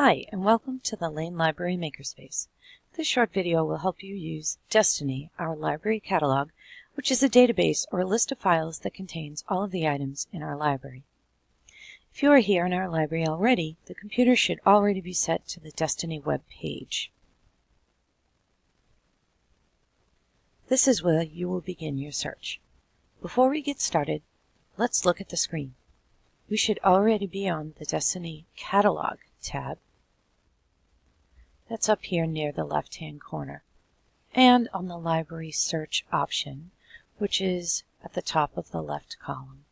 Hi, and welcome to the Lane Library Makerspace. This short video will help you use Destiny, our library catalog, which is a database or a list of files that contains all of the items in our library. If you are here in our library already, the computer should already be set to the Destiny web page. This is where you will begin your search. Before we get started, let's look at the screen. We should already be on the Destiny Catalog tab. That's up here near the left-hand corner, and on the library search option, which is at the top of the left column.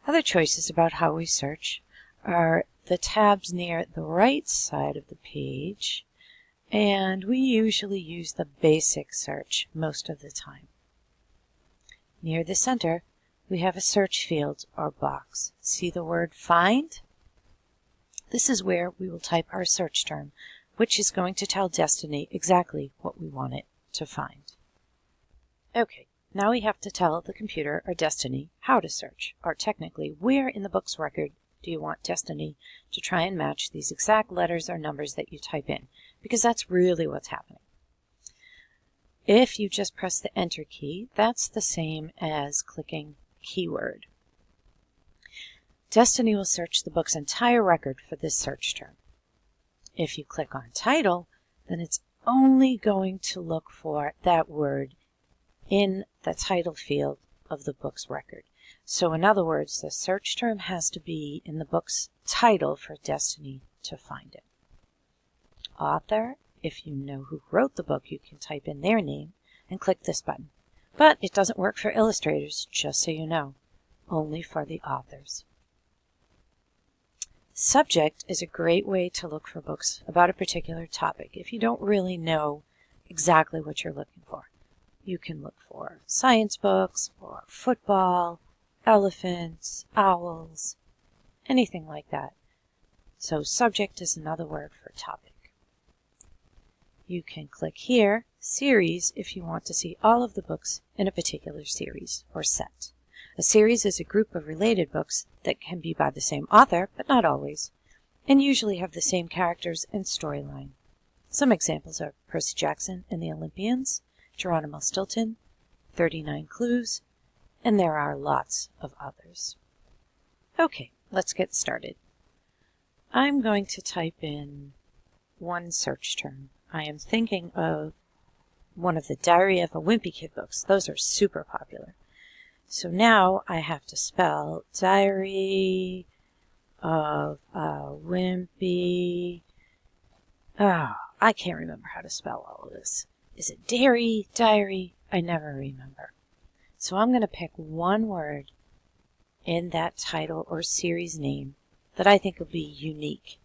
Other choices about how we search are the tabs near the right side of the page, and we usually use the basic search most of the time. Near the center, we have a search field or box. See the word Find? This is where we will type our search term, which is going to tell Destiny exactly what we want it to find. Okay, now we have to tell the computer or Destiny how to search, or technically, where in the book's record do you want Destiny to try and match these exact letters or numbers that you type in, because that's really what's happening. If you just press the Enter key, that's the same as clicking Keyword. Destiny will search the book's entire record for this search term. If you click on Title, then it's only going to look for that word in the title field of the book's record. So in other words, the search term has to be in the book's title for Destiny to find it. Author, if you know who wrote the book, you can type in their name and click this button. But it doesn't work for illustrators, just so you know, only for the authors. Subject is a great way to look for books about a particular topic if you don't really know exactly what you're looking for. You can look for science books, or football, elephants, owls, anything like that. So subject is another word for topic. You can click here, Series, if you want to see all of the books in a particular series or set. A series is a group of related books that can be by the same author, but not always, and usually have the same characters and storyline. Some examples are Percy Jackson and the Olympians, Geronimo Stilton, 39 Clues, and there are lots of others. Okay, let's get started. I'm going to type in one search term. I am thinking of one of the Diary of a Wimpy Kid books. Those are super popular. So now I have to spell Diary of a Wimpy. I can't remember how to spell all of this. Is it dairy, diary? I never remember. So I'm going to pick one word in that title or series name that I think will be unique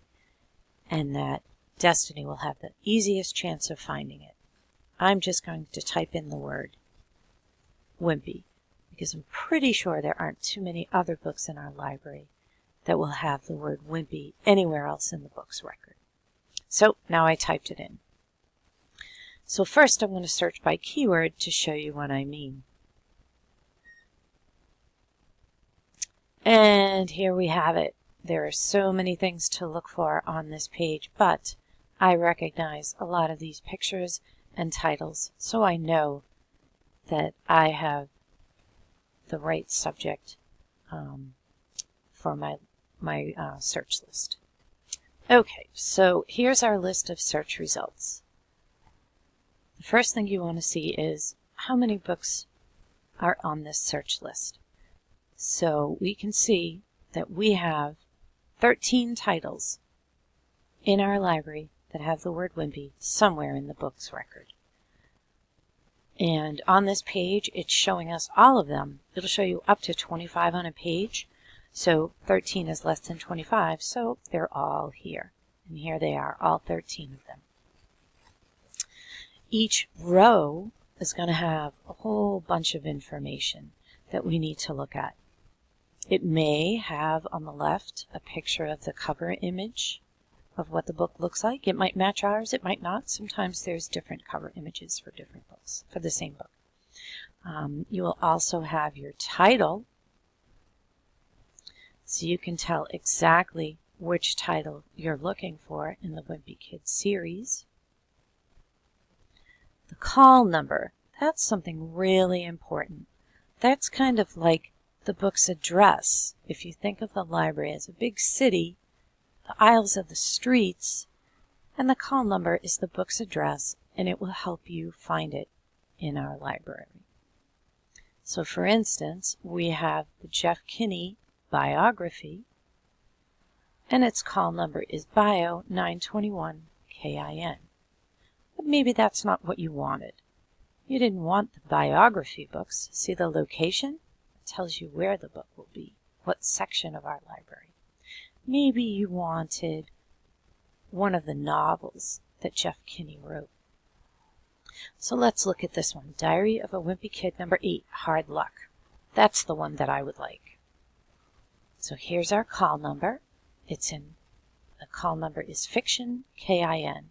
and that Destiny will have the easiest chance of finding it. I'm just going to type in the word Wimpy, because I'm pretty sure there aren't too many other books in our library that will have the word Wimpy anywhere else in the book's record. So now I typed it in. So first I'm going to search by keyword to show you what I mean. And here we have it. There are so many things to look for on this page, but I recognize a lot of these pictures and titles, so I know that I have the right subject for my search list. Okay, so here's our list of search results. The first thing you want to see is how many books are on this search list. So we can see that we have 13 titles in our library that have the word Wimpy somewhere in the book's record. And on this page, it's showing us all of them. It'll show you up to 25 on a page. So 13 is less than 25, so they're all here. And here they are, all 13 of them. Each row is going to have a whole bunch of information that we need to look at. It may have on the left a picture of the cover image of what the book looks like. It might match ours, it might not. Sometimes there's different cover images for different books, for the same book. You will also have your title, so you can tell exactly which title you're looking for in the Wimpy Kid series. The call number, that's something really important. That's kind of like the book's address. If you think of the library as a big city, the aisles are the streets, and the call number is the book's address, and it will help you find it in our library. So for instance, we have the Jeff Kinney biography, and its call number is Bio 921 KIN. But maybe that's not what you wanted. You didn't want the biography books. See the location? It tells you where the book will be, what section of our library. Maybe you wanted one of the novels that Jeff Kinney wrote. So let's look at this one, Diary of a Wimpy Kid, number 8, Hard Luck. That's the one that I would like. So here's our call number. The call number is Fiction, KIN.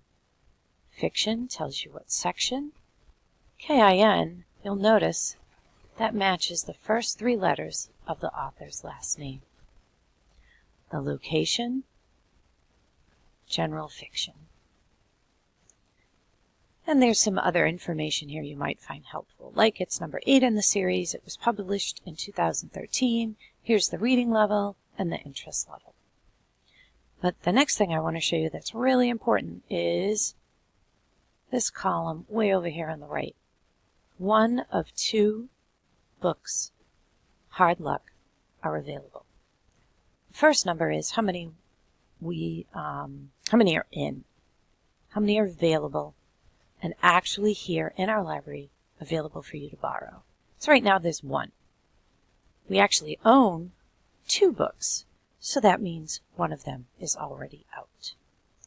Fiction tells you what section. KIN, you'll notice, that matches the first 3 letters of the author's last name. The location, general fiction. And there's some other information here you might find helpful, like it's number 8 in the series, it was published in 2013, here's the reading level and the interest level. But the next thing I want to show you that's really important is this column way over here on the right. 1 of 2 books, Hard Luck, are available. The first number is how many are in, how many are available and actually here in our library available for you to borrow. So right now there's 1. We actually own 2 books, so that means 1 of them is already out.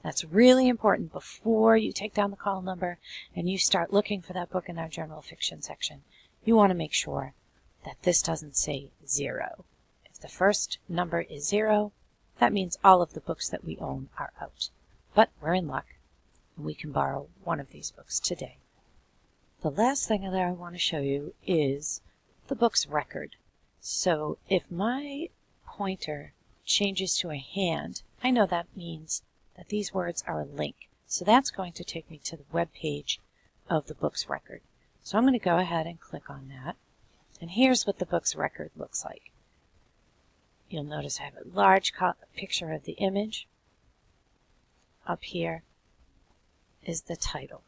That's really important before you take down the call number and you start looking for that book in our general fiction section. You want to make sure that this doesn't say 0. If the first number is 0, that means all of the books that we own are out. But we're in luck, and we can borrow 1 of these books today. The last thing that I want to show you is the book's record. So if my pointer changes to a hand, I know that means that these words are a link. So that's going to take me to the web page of the book's record. So I'm going to go ahead and click on that. And here's what the book's record looks like. You'll notice I have a large picture of the image. Up here is the title.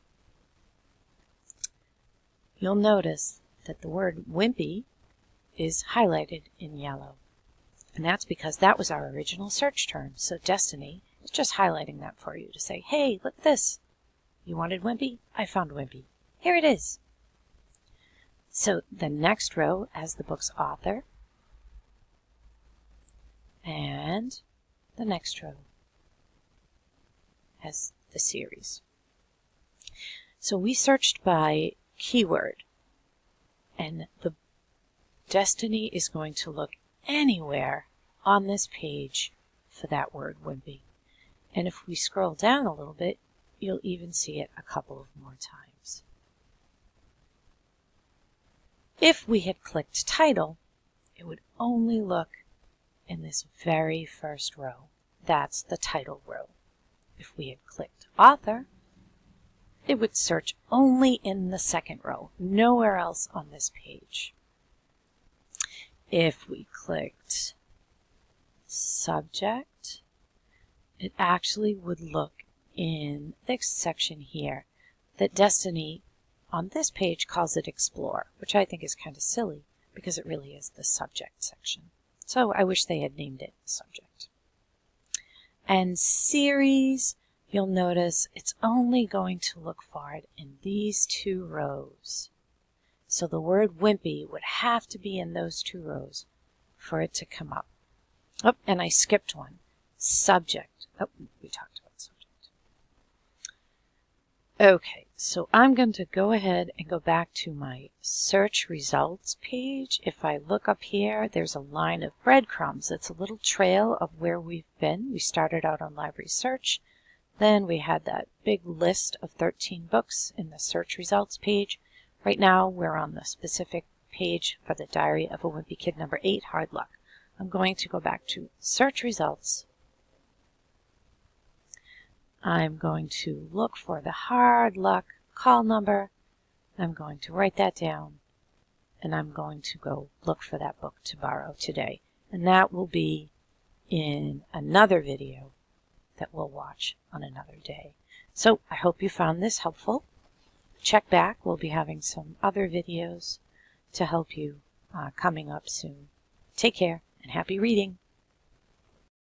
You'll notice that the word Wimpy is highlighted in yellow. And that's because that was our original search term. So Destiny is just highlighting that for you to say, hey, look at this. You wanted Wimpy? I found Wimpy. Here it is. So the next row has the book's author. And the next row has the series. So we searched by keyword, and the Destiny is going to look anywhere on this page for that word Wimpy. And if we scroll down a little bit, you'll even see it a couple of more times. If we had clicked title, it would only look in this very first row. That's the title row. If we had clicked author, it would search only in the second row, nowhere else on this page. If we clicked subject, it actually would look in this section here that Destiny on this page calls it Explore, which I think is kind of silly because it really is the subject section. So I wish they had named it subject. And series, you'll notice it's only going to look for it in these 2 rows. So the word Wimpy would have to be in those 2 rows for it to come up. Oh, and I skipped one. Subject. Oh, we talked about subject. Okay, so I'm going to go ahead and go back to my search results page. If I look up here, there's a line of breadcrumbs. It's a little trail of where we've been. We started out on library search. Then we had that big list of 13 books in the search results page. Right now, we're on the specific page for the Diary of a Wimpy Kid, number 8, Hard Luck. I'm going to go back to search results. I'm going to look for the Hard Luck call number. I'm going to write that down, and I'm going to go look for that book to borrow today. And that will be in another video that we'll watch on another day. So I hope you found this helpful. Check back. We'll be having some other videos to help you coming up soon. Take care and happy reading.